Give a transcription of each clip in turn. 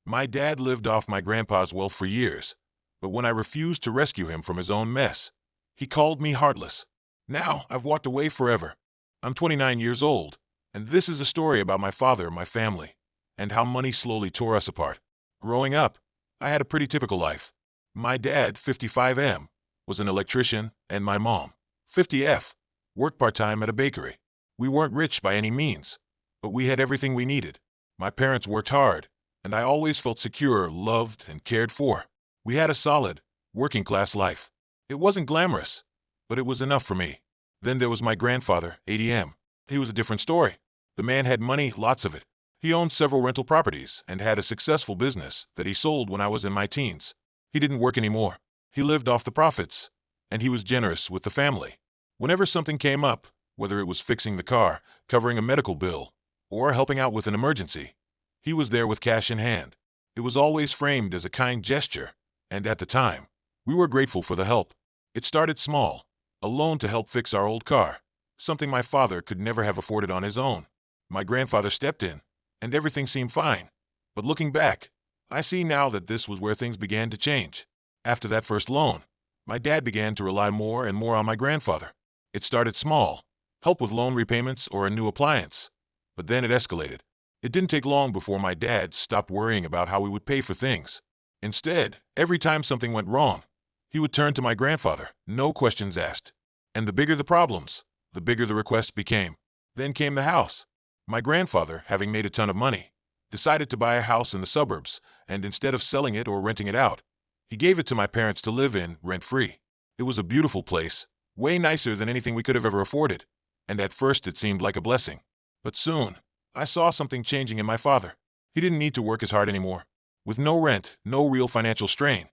My dad lived off my grandpa's wealth for years, but when I refused to rescue him from his own mess, he called me heartless. Now, I've walked away forever. I'm 29 years old, and this is a story about my father, my family, and how money slowly tore us apart. Growing up, I had a pretty typical life. My dad, 55M, was an electrician, and my mom, 50F, worked part-time at a bakery. We weren't rich by any means, but we had everything we needed. My parents worked hard, and I always felt secure, loved, and cared for. We had a solid, working-class life. It wasn't glamorous, but it was enough for me. Then there was my grandfather, 80M. He was a different story. The man had money, lots of it. He owned several rental properties and had a successful business that he sold when I was in my teens. He didn't work anymore. He lived off the profits, and he was generous with the family. Whenever something came up, whether it was fixing the car, covering a medical bill, or helping out with an emergency, he was there with cash in hand. It was always framed as a kind gesture, and at the time, we were grateful for the help. It started small, a loan to help fix our old car, something my father could never have afforded on his own. My grandfather stepped in, and everything seemed fine. But looking back, I see now that this was where things began to change. After that first loan, my dad began to rely more and more on my grandfather. It started small, help with loan repayments or a new appliance, but then it escalated. It didn't take long before my dad stopped worrying about how we would pay for things. Instead, every time something went wrong, he would turn to my grandfather, no questions asked. And the bigger the problems, the bigger the requests became. Then came the house. My grandfather, having made a ton of money, decided to buy a house in the suburbs, and instead of selling it or renting it out, he gave it to my parents to live in, rent-free. It was a beautiful place, way nicer than anything we could have ever afforded, and at first it seemed like a blessing. But soon, I saw something changing in my father. He didn't need to work as hard anymore. With no rent, no real financial strain,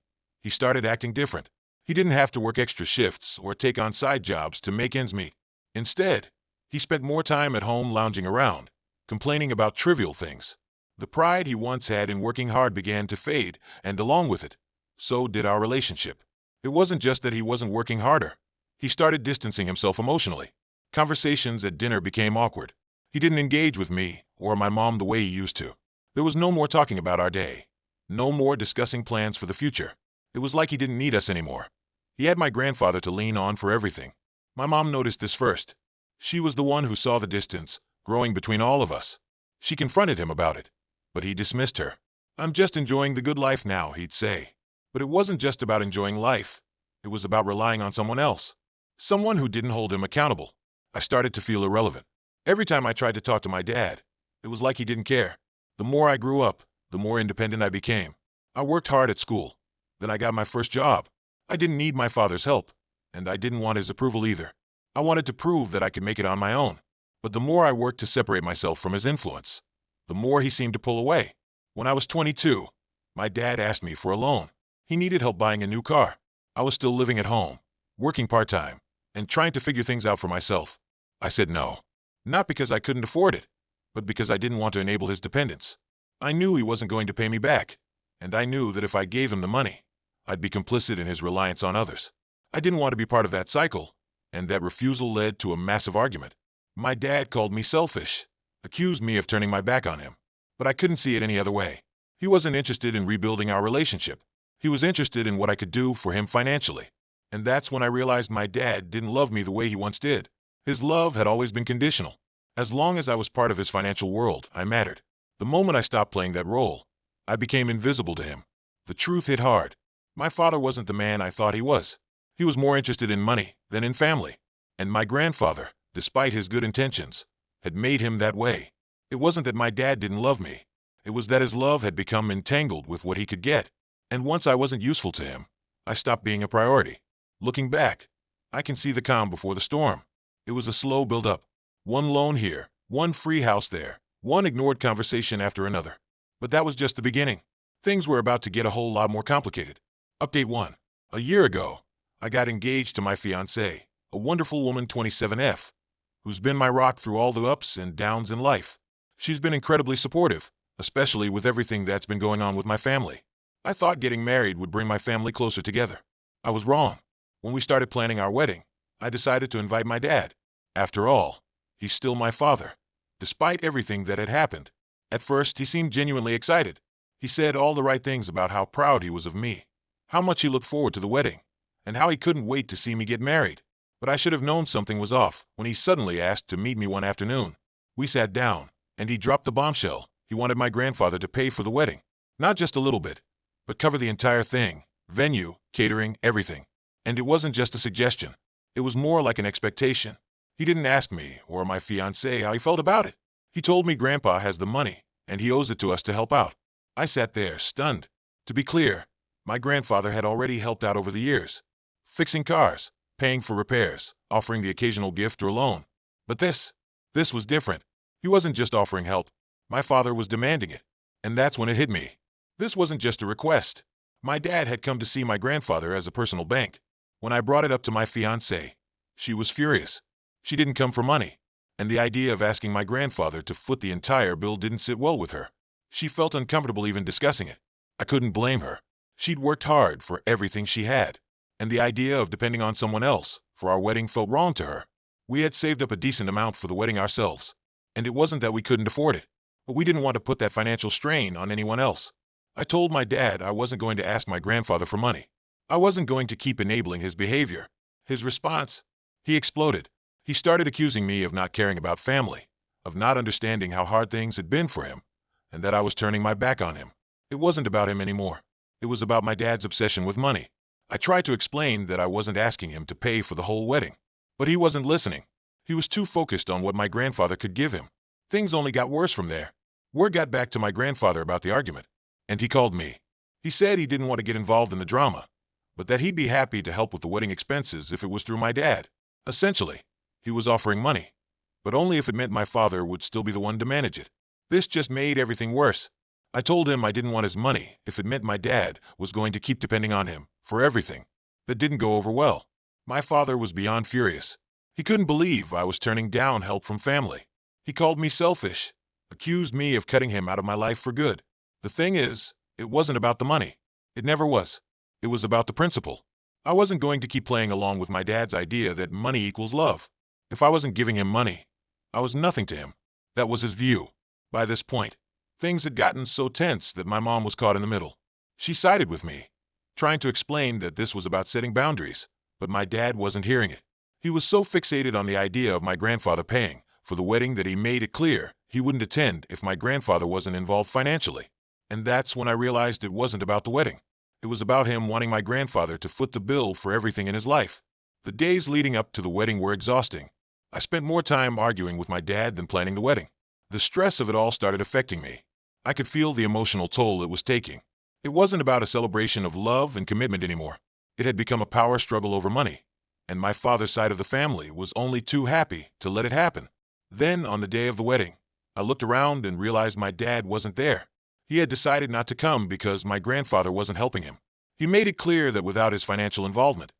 he started acting different. He didn't have to work extra shifts or take on side jobs to make ends meet. Instead, he spent more time at home lounging around, complaining about trivial things. The pride he once had in working hard began to fade, and along with it, so did our relationship. It wasn't just that he wasn't working harder. He started distancing himself emotionally. Conversations at dinner became awkward. He didn't engage with me or my mom the way he used to. There was no more talking about our day. No more discussing plans for the future. It was like he didn't need us anymore. He had my grandfather to lean on for everything. My mom noticed this first. She was the one who saw the distance growing between all of us. She confronted him about it, but he dismissed her. "I'm just enjoying the good life now," he'd say. But it wasn't just about enjoying life. It was about relying on someone else. Someone who didn't hold him accountable. I started to feel irrelevant. Every time I tried to talk to my dad, it was like he didn't care. The more I grew up, the more independent I became. I worked hard at school. Then I got my first job. I didn't need my father's help, and I didn't want his approval either. I wanted to prove that I could make it on my own. But the more I worked to separate myself from his influence, the more he seemed to pull away. When I was 22, my dad asked me for a loan. He needed help buying a new car. I was still living at home, working part-time, and trying to figure things out for myself. I said no. Not because I couldn't afford it, but because I didn't want to enable his dependence. I knew he wasn't going to pay me back, and I knew that if I gave him the money, I'd be complicit in his reliance on others. I didn't want to be part of that cycle, and that refusal led to a massive argument. My dad called me selfish, accused me of turning my back on him, but I couldn't see it any other way. He wasn't interested in rebuilding our relationship. He was interested in what I could do for him financially. And that's when I realized my dad didn't love me the way he once did. His love had always been conditional. As long as I was part of his financial world, I mattered. The moment I stopped playing that role, I became invisible to him. The truth hit hard. My father wasn't the man I thought he was. He was more interested in money than in family. And my grandfather, despite his good intentions, had made him that way. It wasn't that my dad didn't love me. It was that his love had become entangled with what he could get. And once I wasn't useful to him, I stopped being a priority. Looking back, I can see the calm before the storm. It was a slow build-up. One loan here, one free house there, one ignored conversation after another. But that was just the beginning. Things were about to get a whole lot more complicated. Update 1. A year ago, I got engaged to my fiancée, a wonderful woman 27F, who's been my rock through all the ups and downs in life. She's been incredibly supportive, especially with everything that's been going on with my family. I thought getting married would bring my family closer together. I was wrong. When we started planning our wedding, I decided to invite my dad. After all, he's still my father, despite everything that had happened. At first, he seemed genuinely excited. He said all the right things about how proud he was of me, how much he looked forward to the wedding, and how he couldn't wait to see me get married. But I should have known something was off when he suddenly asked to meet me one afternoon. We sat down, and he dropped the bombshell. He wanted my grandfather to pay for the wedding. Not just a little bit, but cover the entire thing. Venue, catering, everything. And it wasn't just a suggestion. It was more like an expectation. He didn't ask me or my fiancée how he felt about it. He told me Grandpa has the money, and he owes it to us to help out. I sat there, stunned. To be clear, my grandfather had already helped out over the years. Fixing cars, paying for repairs, offering the occasional gift or loan. But this was different. He wasn't just offering help. My father was demanding it. And that's when it hit me. This wasn't just a request. My dad had come to see my grandfather as a personal bank. When I brought it up to my fiancée, she was furious. She didn't come for money. And the idea of asking my grandfather to foot the entire bill didn't sit well with her. She felt uncomfortable even discussing it. I couldn't blame her. She'd worked hard for everything she had. And the idea of depending on someone else for our wedding felt wrong to her. We had saved up a decent amount for the wedding ourselves. And it wasn't that we couldn't afford it, but we didn't want to put that financial strain on anyone else. I told my dad I wasn't going to ask my grandfather for money. I wasn't going to keep enabling his behavior. His response? He exploded. He started accusing me of not caring about family, of not understanding how hard things had been for him, and that I was turning my back on him. It wasn't about him anymore. It was about my dad's obsession with money. I tried to explain that I wasn't asking him to pay for the whole wedding, but he wasn't listening. He was too focused on what my grandfather could give him. Things only got worse from there. Word got back to my grandfather about the argument, and he called me. He said he didn't want to get involved in the drama, but that he'd be happy to help with the wedding expenses if it was through my dad. Essentially, he was offering money, but only if it meant my father would still be the one to manage it. This just made everything worse. I told him I didn't want his money if it meant my dad was going to keep depending on him for everything. That didn't go over well. My father was beyond furious. He couldn't believe I was turning down help from family. He called me selfish, accused me of cutting him out of my life for good. The thing is, it wasn't about the money. It never was. It was about the principle. I wasn't going to keep playing along with my dad's idea that money equals love. If I wasn't giving him money, I was nothing to him. That was his view. By this point, things had gotten so tense that my mom was caught in the middle. She sided with me, trying to explain that this was about setting boundaries, but my dad wasn't hearing it. He was so fixated on the idea of my grandfather paying for the wedding that he made it clear he wouldn't attend if my grandfather wasn't involved financially. And that's when I realized it wasn't about the wedding. It was about him wanting my grandfather to foot the bill for everything in his life. The days leading up to the wedding were exhausting. I spent more time arguing with my dad than planning the wedding. The stress of it all started affecting me. I could feel the emotional toll it was taking. It wasn't about a celebration of love and commitment anymore. It had become a power struggle over money, and my father's side of the family was only too happy to let it happen. Then, on the day of the wedding, I looked around and realized my dad wasn't there. He had decided not to come because my grandfather wasn't helping him. He made it clear that without his financial involvement,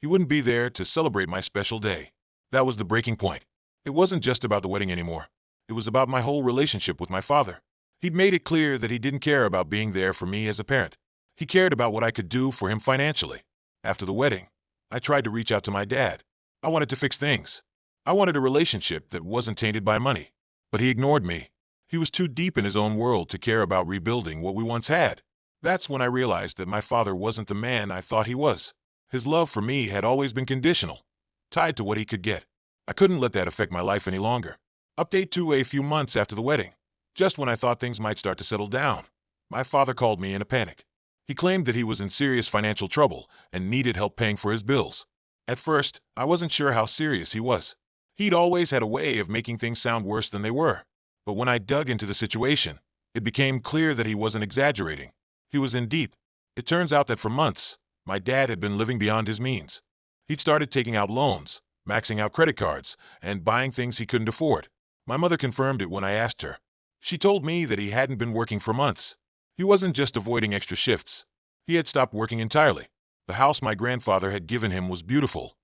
he wouldn't be there to celebrate my special day. That was the breaking point. It wasn't just about the wedding anymore. It was about my whole relationship with my father. He'd made it clear that he didn't care about being there for me as a parent. He cared about what I could do for him financially. After the wedding, I tried to reach out to my dad. I wanted to fix things. I wanted a relationship that wasn't tainted by money. But he ignored me. He was too deep in his own world to care about rebuilding what we once had. That's when I realized that my father wasn't the man I thought he was. His love for me had always been conditional, tied to what he could get. I couldn't let that affect my life any longer. Update to a few months after the wedding. Just when I thought things might start to settle down, my father called me in a panic. He claimed that he was in serious financial trouble and needed help paying for his bills. At first, I wasn't sure how serious he was. He'd always had a way of making things sound worse than they were. But when I dug into the situation, it became clear that he wasn't exaggerating. He was in deep. It turns out that for months, my dad had been living beyond his means. He'd started taking out loans, maxing out credit cards, and buying things he couldn't afford. My mother confirmed it when I asked her. She told me that he hadn't been working for months. He wasn't just avoiding extra shifts. He had stopped working entirely. The house my grandfather had given him was beautiful,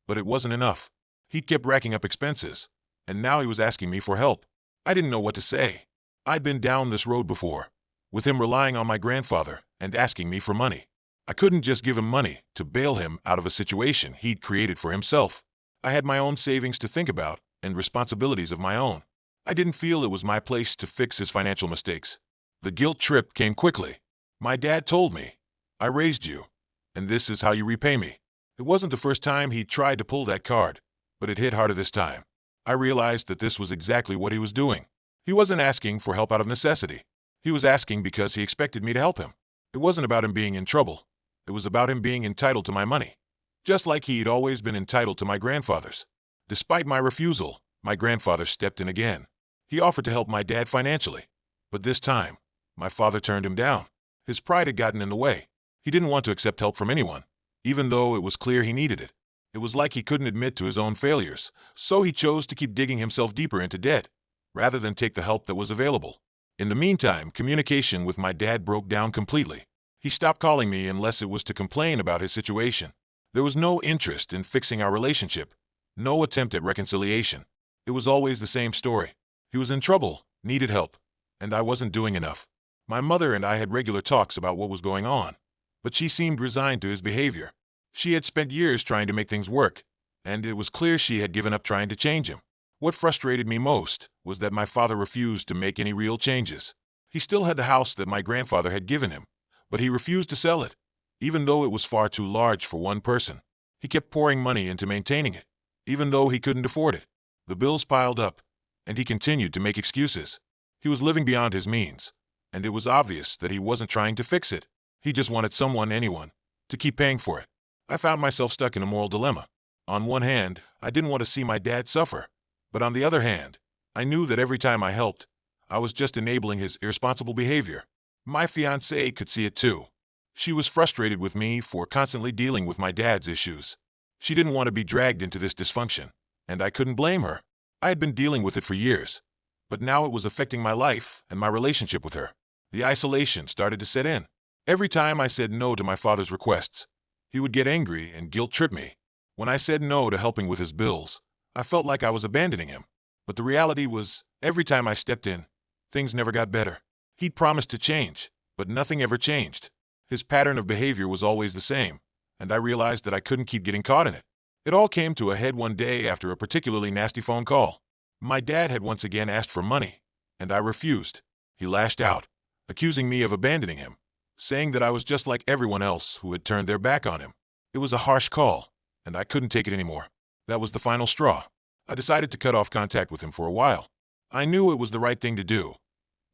but it wasn't enough. He'd kept racking up expenses, and now he was asking me for help. I didn't know what to say. I'd been down this road before, with him relying on my grandfather and asking me for money. I couldn't just give him money to bail him out of a situation he'd created for himself. I had my own savings to think about and responsibilities of my own. I didn't feel it was my place to fix his financial mistakes. The guilt trip came quickly. My dad told me, "I raised you, and this is how you repay me." It wasn't the first time he tried to pull that card, but it hit harder this time. I realized that this was exactly what he was doing. He wasn't asking for help out of necessity. He was asking because he expected me to help him. It wasn't about him being in trouble. It was about him being entitled to my money, just like he'd always been entitled to my grandfather's. Despite my refusal, my grandfather stepped in again. He offered to help my dad financially, but this time, my father turned him down. His pride had gotten in the way. He didn't want to accept help from anyone, even though it was clear he needed it. It was like he couldn't admit to his own failures, so he chose to keep digging himself deeper into debt, rather than take the help that was available. In the meantime, communication with my dad broke down completely. He stopped calling me unless it was to complain about his situation. There was no interest in fixing our relationship, no attempt at reconciliation. It was always the same story. He was in trouble, needed help, and I wasn't doing enough. My mother and I had regular talks about what was going on, but she seemed resigned to his behavior. She had spent years trying to make things work, and it was clear she had given up trying to change him. What frustrated me most was that my father refused to make any real changes. He still had the house that my grandfather had given him, but he refused to sell it, even though it was far too large for one person. He kept pouring money into maintaining it, even though he couldn't afford it. The bills piled up, and he continued to make excuses. He was living beyond his means, and it was obvious that he wasn't trying to fix it. He just wanted anyone, to keep paying for it. I found myself stuck in a moral dilemma. On one hand, I didn't want to see my dad suffer, but on the other hand, I knew that every time I helped, I was just enabling his irresponsible behavior. My fiancée could see it too. She was frustrated with me for constantly dealing with my dad's issues. She didn't want to be dragged into this dysfunction, and I couldn't blame her. I had been dealing with it for years, but now it was affecting my life and my relationship with her. The isolation started to set in. Every time I said no to my father's requests, he would get angry and guilt-trip me. When I said no to helping with his bills, I felt like I was abandoning him. But the reality was, every time I stepped in, things never got better. He'd promised to change, but nothing ever changed. His pattern of behavior was always the same, and I realized that I couldn't keep getting caught in it. It all came to a head one day after a particularly nasty phone call. My dad had once again asked for money, and I refused. He lashed out, accusing me of abandoning him, saying that I was just like everyone else who had turned their back on him. It was a harsh call, and I couldn't take it anymore. That was the final straw. I decided to cut off contact with him for a while. I knew it was the right thing to do,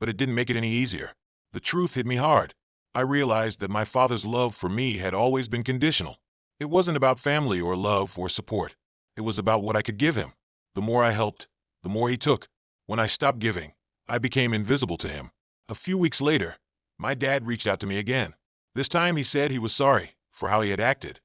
but it didn't make it any easier. The truth hit me hard. I realized that my father's love for me had always been conditional. It wasn't about family or love or support. It was about what I could give him. The more I helped, the more he took. When I stopped giving, I became invisible to him. A few weeks later, my dad reached out to me again. This time he said he was sorry for how he had acted,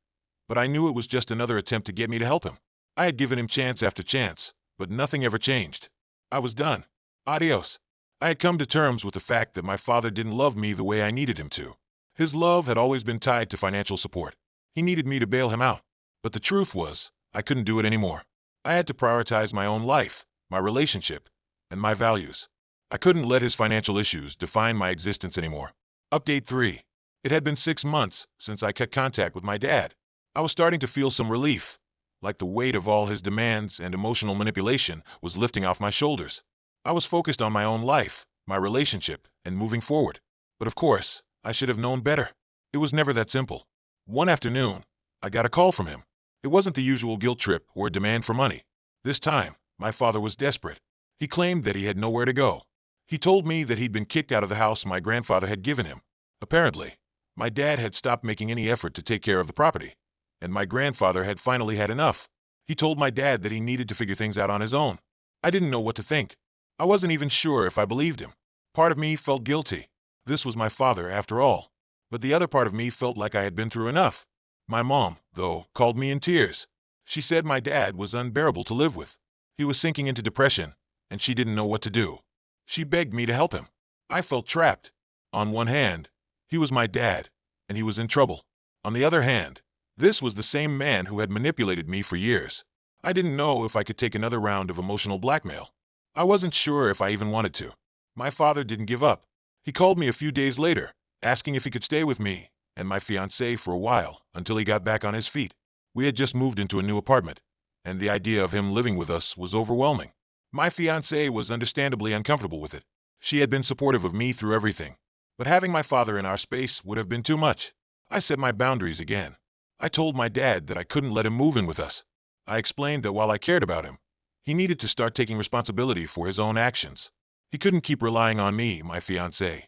but I knew it was just another attempt to get me to help him. I had given him chance after chance, but nothing ever changed. I was done. Adios. I had come to terms with the fact that my father didn't love me the way I needed him to. His love had always been tied to financial support. He needed me to bail him out. But the truth was, I couldn't do it anymore. I had to prioritize my own life, my relationship, and my values. I couldn't let his financial issues define my existence anymore. Update 3. It had been 6 months since I cut contact with my dad. I was starting to feel some relief, like the weight of all his demands and emotional manipulation was lifting off my shoulders. I was focused on my own life, my relationship, and moving forward. But of course, I should have known better. It was never that simple. One afternoon, I got a call from him. It wasn't the usual guilt trip or a demand for money. This time, my father was desperate. He claimed that he had nowhere to go. He told me that he'd been kicked out of the house my grandfather had given him. Apparently, my dad had stopped making any effort to take care of the property, and my grandfather had finally had enough. He told my dad that he needed to figure things out on his own. I didn't know what to think. I wasn't even sure if I believed him. Part of me felt guilty. This was my father, after all. But the other part of me felt like I had been through enough. My mom, though, called me in tears. She said my dad was unbearable to live with. He was sinking into depression, and she didn't know what to do. She begged me to help him. I felt trapped. On one hand, he was my dad, and he was in trouble. On the other hand, this was the same man who had manipulated me for years. I didn't know if I could take another round of emotional blackmail. I wasn't sure if I even wanted to. My father didn't give up. He called me a few days later, asking if he could stay with me and my fiancée for a while until he got back on his feet. We had just moved into a new apartment, and the idea of him living with us was overwhelming. My fiancée was understandably uncomfortable with it. She had been supportive of me through everything. But having my father in our space would have been too much. I set my boundaries again. I told my dad that I couldn't let him move in with us. I explained that while I cared about him, he needed to start taking responsibility for his own actions. He couldn't keep relying on me, my fiancée,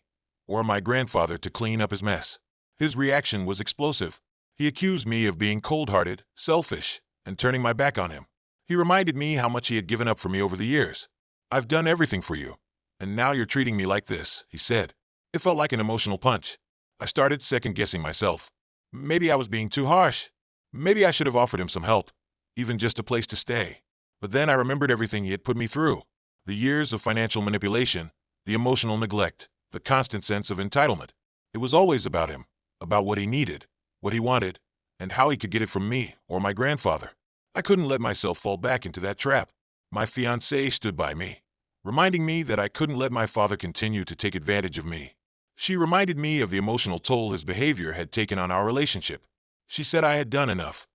or my grandfather to clean up his mess. His reaction was explosive. He accused me of being cold-hearted, selfish, and turning my back on him. He reminded me how much he had given up for me over the years. "I've done everything for you, and now you're treating me like this," he said. It felt like an emotional punch. I started second-guessing myself. Maybe I was being too harsh. Maybe I should have offered him some help, even just a place to stay. But then I remembered everything he had put me through. The years of financial manipulation, the emotional neglect, the constant sense of entitlement. It was always about him, about what he needed, what he wanted, and how he could get it from me or my grandfather. I couldn't let myself fall back into that trap. My fiancée stood by me, reminding me that I couldn't let my father continue to take advantage of me. She reminded me of the emotional toll his behavior had taken on our relationship. She said I had done enough,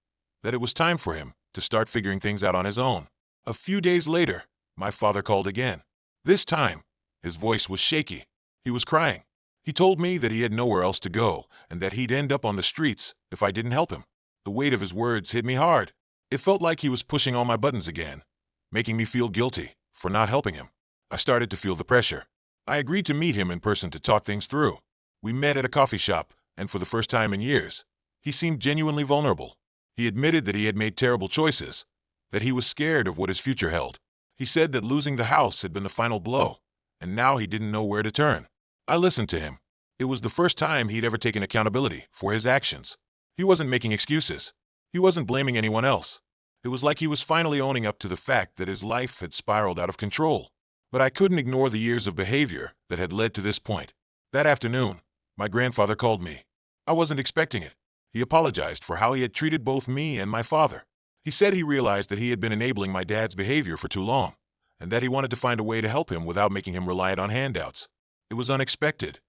that it was time for him to start figuring things out on his own. A few days later, my father called again. This time, his voice was shaky. He was crying. He told me that he had nowhere else to go and that he'd end up on the streets if I didn't help him. The weight of his words hit me hard. It felt like he was pushing all my buttons again, making me feel guilty for not helping him. I started to feel the pressure. I agreed to meet him in person to talk things through. We met at a coffee shop, and for the first time in years, he seemed genuinely vulnerable. He admitted that he had made terrible choices, that he was scared of what his future held. He said that losing the house had been the final blow, and now he didn't know where to turn. I listened to him. It was the first time he'd ever taken accountability for his actions. He wasn't making excuses. He wasn't blaming anyone else. It was like he was finally owning up to the fact that his life had spiraled out of control. But I couldn't ignore the years of behavior that had led to this point. That afternoon, my grandfather called me. I wasn't expecting it. He apologized for how he had treated both me and my father. He said he realized that he had been enabling my dad's behavior for too long, and that he wanted to find a way to help him without making him reliant on handouts. It was unexpected,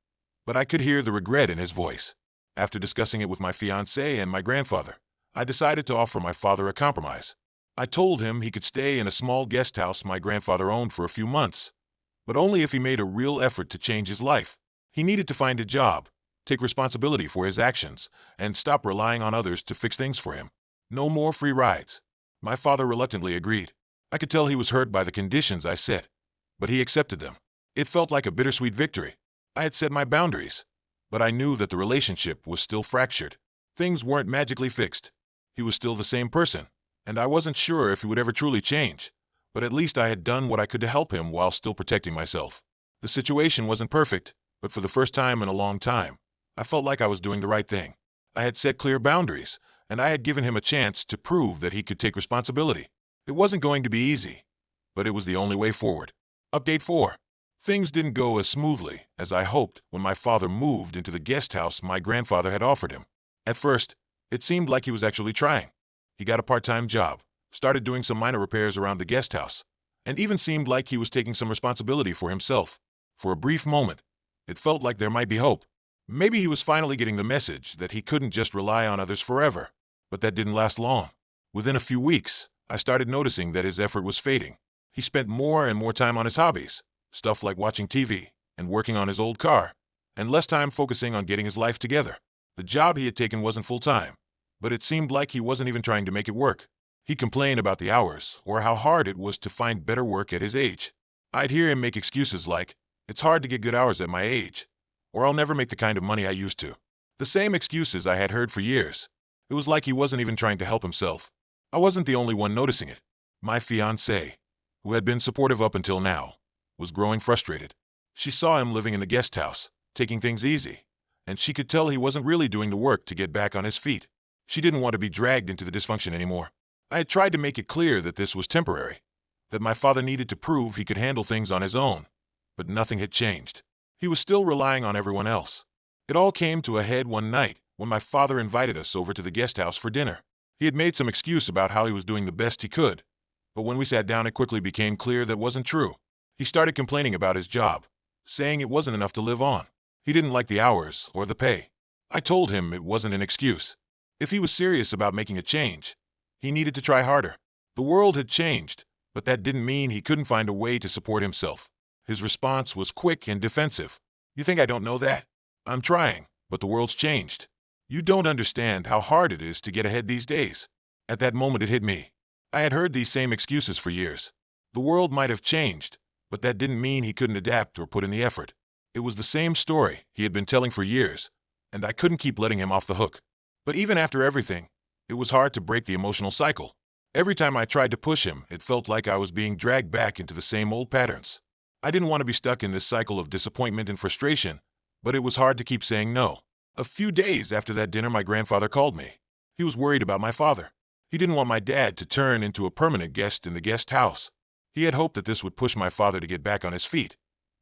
but I could hear the regret in his voice. After discussing it with my fiancée and my grandfather, I decided to offer my father a compromise. I told him he could stay in a small guest house my grandfather owned for a few months, but only if he made a real effort to change his life. He needed to find a job, take responsibility for his actions, and stop relying on others to fix things for him. No more free rides. My father reluctantly agreed. I could tell he was hurt by the conditions I set, but he accepted them. It felt like a bittersweet victory. I had set my boundaries, but I knew that the relationship was still fractured. Things weren't magically fixed. He was still the same person, and I wasn't sure if he would ever truly change, but at least I had done what I could to help him while still protecting myself. The situation wasn't perfect, but for the first time in a long time, I felt like I was doing the right thing. I had set clear boundaries, and I had given him a chance to prove that he could take responsibility. It wasn't going to be easy, but it was the only way forward. Update 4. Things didn't go as smoothly as I hoped when my father moved into the guest house my grandfather had offered him. At first, it seemed like he was actually trying. He got a part-time job, started doing some minor repairs around the guest house, and even seemed like he was taking some responsibility for himself. For a brief moment, it felt like there might be hope. Maybe he was finally getting the message that he couldn't just rely on others forever. But that didn't last long. Within a few weeks, I started noticing that his effort was fading. He spent more and more time on his hobbies, stuff like watching TV and working on his old car, and less time focusing on getting his life together. The job he had taken wasn't full-time, but it seemed like he wasn't even trying to make it work. He complained about the hours or how hard it was to find better work at his age. I'd hear him make excuses like, "It's hard to get good hours at my age," or "I'll never make the kind of money I used to." The same excuses I had heard for years. It was like he wasn't even trying to help himself. I wasn't the only one noticing it. My fiancée, who had been supportive up until now, was growing frustrated. She saw him living in the guest house, taking things easy, and she could tell he wasn't really doing the work to get back on his feet. She didn't want to be dragged into the dysfunction anymore. I had tried to make it clear that this was temporary, that my father needed to prove he could handle things on his own, but nothing had changed. He was still relying on everyone else. It all came to a head one night when my father invited us over to the guest house for dinner. He had made some excuse about how he was doing the best he could, but when we sat down it quickly became clear that wasn't true. He started complaining about his job, saying it wasn't enough to live on. He didn't like the hours or the pay. I told him it wasn't an excuse. If he was serious about making a change, he needed to try harder. The world had changed, but that didn't mean he couldn't find a way to support himself. His response was quick and defensive. "You think I don't know that? I'm trying, but the world's changed. You don't understand how hard it is to get ahead these days." At that moment it hit me. I had heard these same excuses for years. The world might have changed, but that didn't mean he couldn't adapt or put in the effort. It was the same story he had been telling for years, and I couldn't keep letting him off the hook. But even after everything, it was hard to break the emotional cycle. Every time I tried to push him, it felt like I was being dragged back into the same old patterns. I didn't want to be stuck in this cycle of disappointment and frustration, but it was hard to keep saying no. A few days after that dinner, my grandfather called me. He was worried about my father. He didn't want my dad to turn into a permanent guest in the guest house. He had hoped that this would push my father to get back on his feet.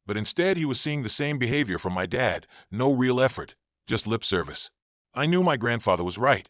But instead, he was seeing the same behavior from my dad, no real effort, just lip service. I knew my grandfather was right,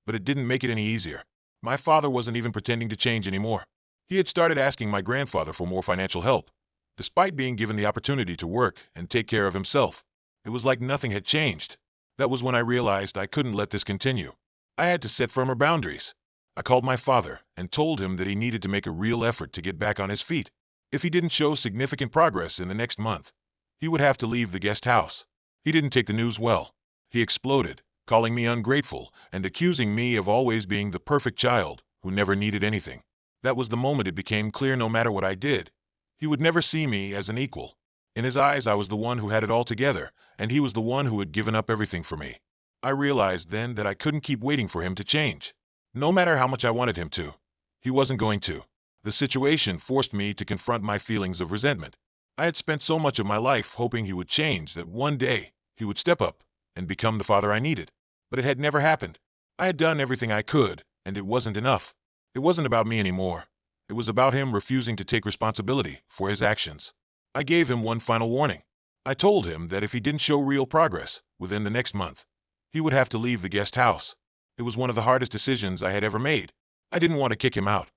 but it didn't make it any easier. My father wasn't even pretending to change anymore. He had started asking my grandfather for more financial help, despite being given the opportunity to work and take care of himself. It was like nothing had changed. That was when I realized I couldn't let this continue. I had to set firmer boundaries. I called my father and told him that he needed to make a real effort to get back on his feet. If he didn't show significant progress in the next month, he would have to leave the guest house. He didn't take the news well. He exploded, calling me ungrateful and accusing me of always being the perfect child who never needed anything. That was the moment it became clear no matter what I did, he would never see me as an equal. In his eyes, I was the one who had it all together, and he was the one who had given up everything for me. I realized then that I couldn't keep waiting for him to change. No matter how much I wanted him to, he wasn't going to. The situation forced me to confront my feelings of resentment. I had spent so much of my life hoping he would change that one day he would step up and become the father I needed. But it had never happened. I had done everything I could, and it wasn't enough. It wasn't about me anymore. It was about him refusing to take responsibility for his actions. I gave him one final warning. I told him that if he didn't show real progress within the next month, he would have to leave the guest house. It was one of the hardest decisions I had ever made. I didn't want to kick him out,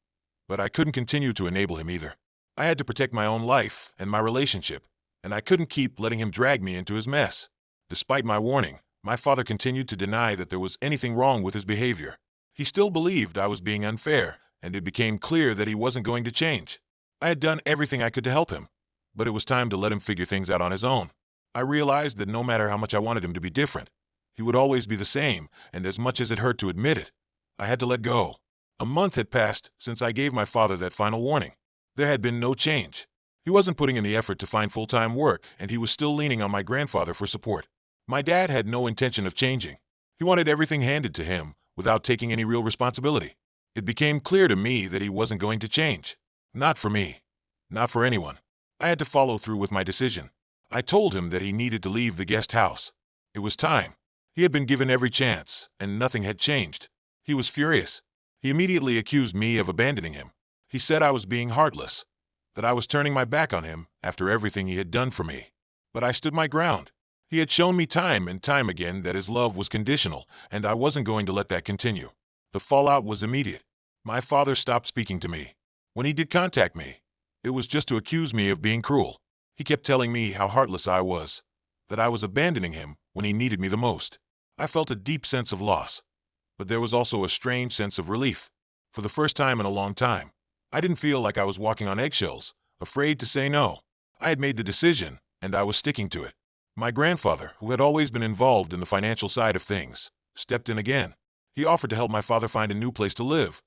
but I couldn't continue to enable him either. I had to protect my own life and my relationship, and I couldn't keep letting him drag me into his mess. Despite my warning, my father continued to deny that there was anything wrong with his behavior. He still believed I was being unfair, and it became clear that he wasn't going to change. I had done everything I could to help him, but it was time to let him figure things out on his own. I realized that no matter how much I wanted him to be different, he would always be the same, and as much as it hurt to admit it, I had to let go. A month had passed since I gave my father that final warning. There had been no change. He wasn't putting in the effort to find full-time work, and he was still leaning on my grandfather for support. My dad had no intention of changing. He wanted everything handed to him without taking any real responsibility. It became clear to me that he wasn't going to change. Not for me. Not for anyone. I had to follow through with my decision. I told him that he needed to leave the guest house. It was time. He had been given every chance, and nothing had changed. He was furious. He immediately accused me of abandoning him. He said I was being heartless, that I was turning my back on him after everything he had done for me. But I stood my ground. He had shown me time and time again that his love was conditional, and I wasn't going to let that continue. The fallout was immediate. My father stopped speaking to me. When he did contact me, it was just to accuse me of being cruel. He kept telling me how heartless I was, that I was abandoning him when he needed me the most. I felt a deep sense of loss, but there was also a strange sense of relief. For the first time in a long time, I didn't feel like I was walking on eggshells, afraid to say no. I had made the decision, and I was sticking to it. My grandfather, who had always been involved in the financial side of things, stepped in again. He offered to help my father find a new place to live.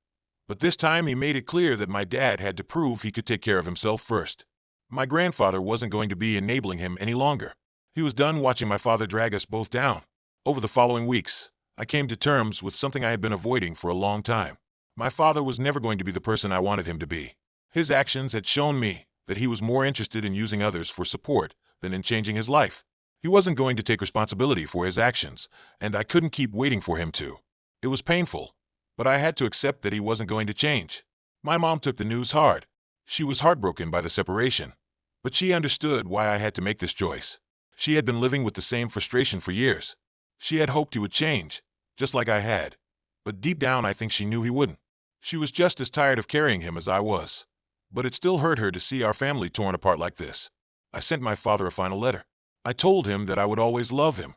But this time he made it clear that my dad had to prove he could take care of himself first. My grandfather wasn't going to be enabling him any longer. He was done watching my father drag us both down. Over the following weeks, I came to terms with something I had been avoiding for a long time. My father was never going to be the person I wanted him to be. His actions had shown me that he was more interested in using others for support than in changing his life. He wasn't going to take responsibility for his actions, and I couldn't keep waiting for him to. It was painful, but I had to accept that he wasn't going to change. My mom took the news hard. She was heartbroken by the separation, but she understood why I had to make this choice. She had been living with the same frustration for years. She had hoped he would change, just like I had, but deep down I think she knew he wouldn't. She was just as tired of carrying him as I was, but it still hurt her to see our family torn apart like this. I sent my father a final letter. I told him that I would always love him,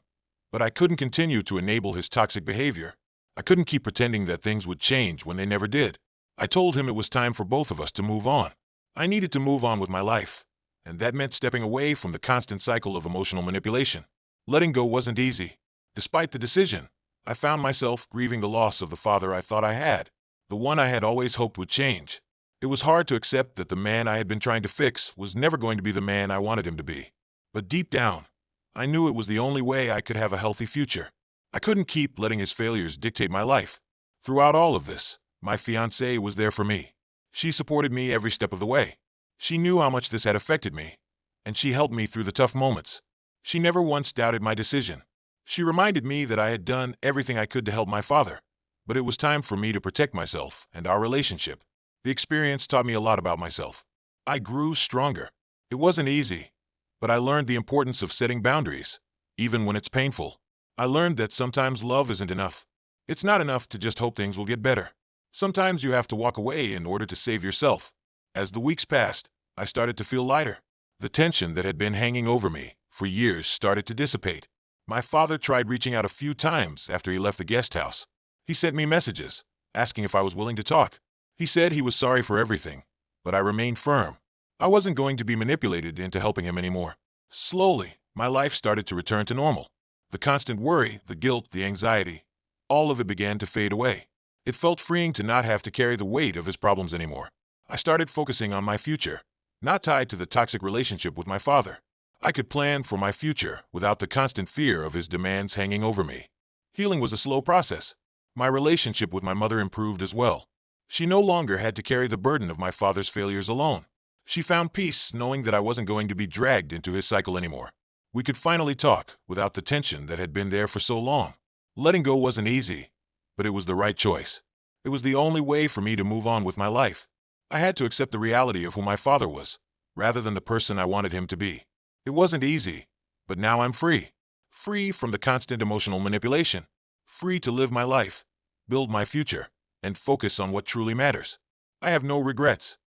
but I couldn't continue to enable his toxic behavior. I couldn't keep pretending that things would change when they never did. I told him it was time for both of us to move on. I needed to move on with my life, and that meant stepping away from the constant cycle of emotional manipulation. Letting go wasn't easy. Despite the decision, I found myself grieving the loss of the father I thought I had, the one I had always hoped would change. It was hard to accept that the man I had been trying to fix was never going to be the man I wanted him to be. But deep down, I knew it was the only way I could have a healthy future. I couldn't keep letting his failures dictate my life. Throughout all of this, my fiancée was there for me. She supported me every step of the way. She knew how much this had affected me, and she helped me through the tough moments. She never once doubted my decision. She reminded me that I had done everything I could to help my father, but it was time for me to protect myself and our relationship. The experience taught me a lot about myself. I grew stronger. It wasn't easy, but I learned the importance of setting boundaries, even when it's painful. I learned that sometimes love isn't enough. It's not enough to just hope things will get better. Sometimes you have to walk away in order to save yourself. As the weeks passed, I started to feel lighter. The tension that had been hanging over me for years started to dissipate. My father tried reaching out a few times after he left the guest house. He sent me messages, asking if I was willing to talk. He said he was sorry for everything, but I remained firm. I wasn't going to be manipulated into helping him anymore. Slowly, my life started to return to normal. The constant worry, the guilt, the anxiety, all of it began to fade away. It felt freeing to not have to carry the weight of his problems anymore. I started focusing on my future, not tied to the toxic relationship with my father. I could plan for my future without the constant fear of his demands hanging over me. Healing was a slow process. My relationship with my mother improved as well. She no longer had to carry the burden of my father's failures alone. She found peace knowing that I wasn't going to be dragged into his cycle anymore. We could finally talk without the tension that had been there for so long. Letting go wasn't easy, but it was the right choice. It was the only way for me to move on with my life. I had to accept the reality of who my father was, rather than the person I wanted him to be. It wasn't easy, but now I'm free. Free from the constant emotional manipulation. Free to live my life, build my future, and focus on what truly matters. I have no regrets.